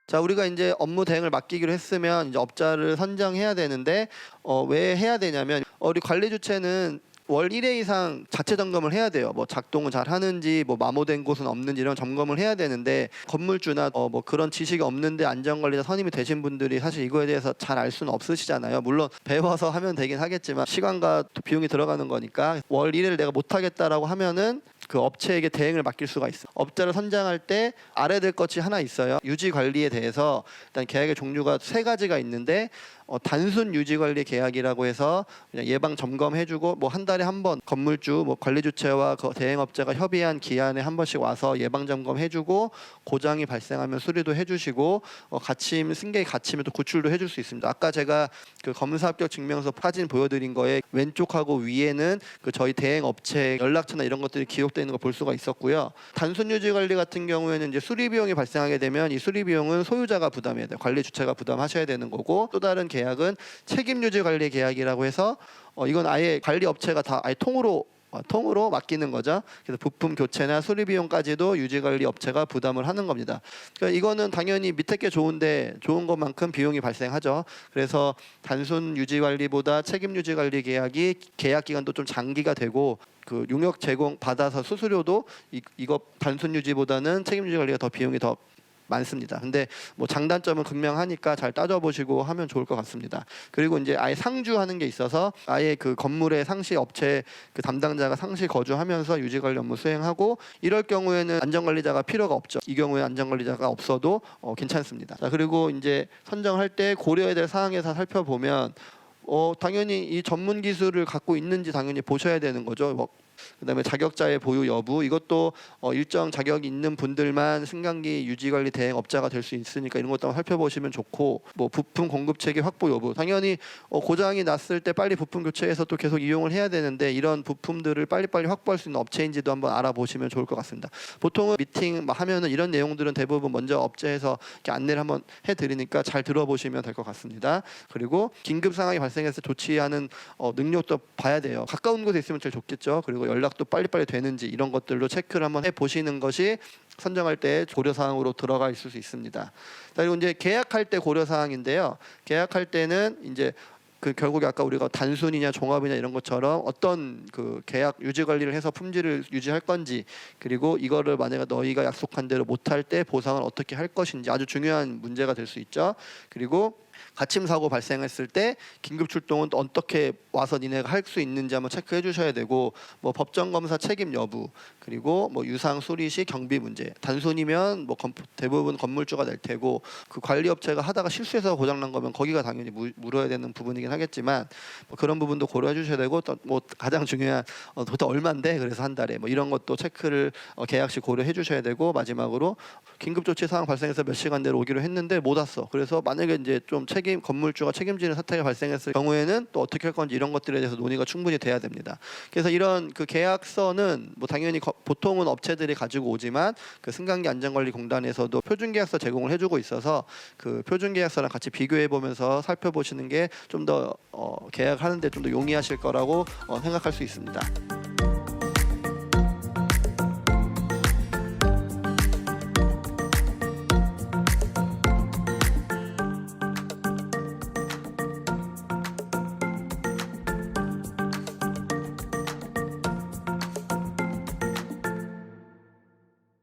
자, 우리가 이제 업무 대행을 맡기기로 했으면 이제 업자를 선정해야 되는데 왜 해야 되냐면 우리 관리 주체는 월 1회 이상 자체 점검을 해야 돼요. 뭐 작동을 잘 하는지, 뭐 마모된 곳은 없는지 이런 점검을 해야 되는데 건물주나 뭐 그런 지식이 없는데 안전관리자 선임이 되신 분들이 사실 이거에 대해서 잘 알 수는 없으시잖아요. 물론 배워서 하면 되긴 하겠지만 시간과 또 비용이 들어가는 거니까 월 1회를 내가 못 하겠다라고 하면은 그 업체에게 대행을 맡길 수가 있어요. 업자를 선정할 때 알아야 될 것이 하나 있어요. 유지 관리에 대해서 일단 계약의 종류가 세 가지가 있는데 단순 유지 관리 계약이라고 해서 그냥 예방 점검해주고 뭐 한 달에 한 번 건물주 뭐 관리 주체와 그 대행업자가 협의한 기한에 한 번씩 와서 예방 점검해주고 고장이 발생하면 수리도 해주시고 갇힘 승객이 갇히면 또 구출도 해줄 수 있습니다. 아까 제가 그 검사 합격 증명서 사진 보여드린 거에 왼쪽하고 위에는 그 저희 대행업체 연락처나 이런 것들이 기록되어 있는 거 볼 수가 있었고요. 단순 유지 관리 같은 경우에는 이제 수리 비용이 발생하게 되면 이 수리 비용은 소유자가 부담해야 돼요. 관리 주체가 부담하셔야 되는 거고, 또 다른 계약은 책임 유지 관리 계약이라고 해서 이건 아예 관리 업체가 다 아예 통으로 맡기는 거죠. 그래서 부품 교체나 수리 비용까지도 유지 관리 업체가 부담을 하는 겁니다. 그러니까 이거는 당연히 밑에 게 좋은데 좋은 것만큼 비용이 발생하죠. 그래서 단순 유지 관리보다 책임 유지 관리 계약이 계약 기간도 좀 장기가 되고 그 용역 제공 받아서 수수료도 이거 단순 유지보다는 책임 유지 관리가 더 비용이 더 많습니다. 근데 뭐 장단점은 극명하니까 잘 따져보시고 하면 좋을 것 같습니다. 그리고 이제 아예 상주하는 게 있어서 아예 그 건물의 상시 업체 그 담당자가 상시 거주하면서 유지관리 업무 수행하고, 이럴 경우에는 안전관리자가 필요가 없죠. 이 경우에 안전관리자가 없어도 괜찮습니다. 자, 그리고 이제 선정할 때 고려해야 될 사항에서 살펴보면 당연히 이 전문 기술을 갖고 있는지 당연히 보셔야 되는 거죠. 그다음에 자격자의 보유 여부, 이것도 일정 자격이 있는 분들만 승강기 유지관리 대행업자가 될 수 있으니까 이런 것도 한번 살펴보시면 좋고, 뭐 부품 공급 체계 확보 여부, 당연히 고장이 났을 때 빨리 부품 교체해서 또 계속 이용을 해야 되는데 이런 부품들을 빨리빨리 확보할 수 있는 업체인지도 한번 알아보시면 좋을 것 같습니다. 보통은 미팅 하면은 이런 내용들은 대부분 먼저 업체에서 이렇게 안내를 한번 해드리니까 잘 들어보시면 될 것 같습니다. 그리고 긴급 상황이 발생했을 때 조치하는 능력도 봐야 돼요. 가까운 곳에 있으면 제일 좋겠죠. 그리고 연락도 빨리빨리 되는지 이런 것들로 체크를 한번 해보시는 것이 선정할 때 고려사항으로 들어가 있을 수 있습니다. 그리고 이제 계약할 때 고려사항인데요. 계약할 때는 이제 그 결국에 아까 우리가 단순이냐 종합이냐 이런 것처럼 어떤 그 계약 유지 관리를 해서 품질을 유지할 건지, 그리고 이거를 만약에 너희가 약속한 대로 못할 때 보상을 어떻게 할 것인지 아주 중요한 문제가 될 수 있죠. 그리고 갇힘 사고 발생했을 때 긴급 출동은 또 어떻게 와서 니네가 할 수 있는지 한번 체크해 주셔야 되고, 뭐 법정 검사 책임 여부, 그리고 뭐 유상 수리 시 경비 문제, 단순이면 뭐 대부분 건물주가 낼 테고 그 관리 업체가 하다가 실수해서 고장 난 거면 거기가 당연히 물어야 되는 부분이긴 하겠지만 뭐 그런 부분도 고려해 주셔야 되고, 또 뭐 가장 중요한 도대체 얼마인데 그래서 한 달에 뭐 이런 것도 체크를 계약 시 고려해 주셔야 되고, 마지막으로 긴급 조치 상황 발생해서 몇 시간 내로 오기로 했는데 못 왔어. 그래서 만약에 이제 좀 건물주가 책임지는 사태가 발생했을 경우에는 또 어떻게 할 건지 이런 것들에 대해서 논의가 충분히 돼야 됩니다. 그래서 이런 그 계약서는 뭐 당연히 보통은 업체들이 가지고 오지만 그 승강기 안전관리공단에서도 표준계약서 제공을 해주고 있어서 그 표준계약서랑 같이 비교해 보면서 살펴보시는 게 좀 더 계약하는데 좀 더 용이하실 거라고 생각할 수 있습니다.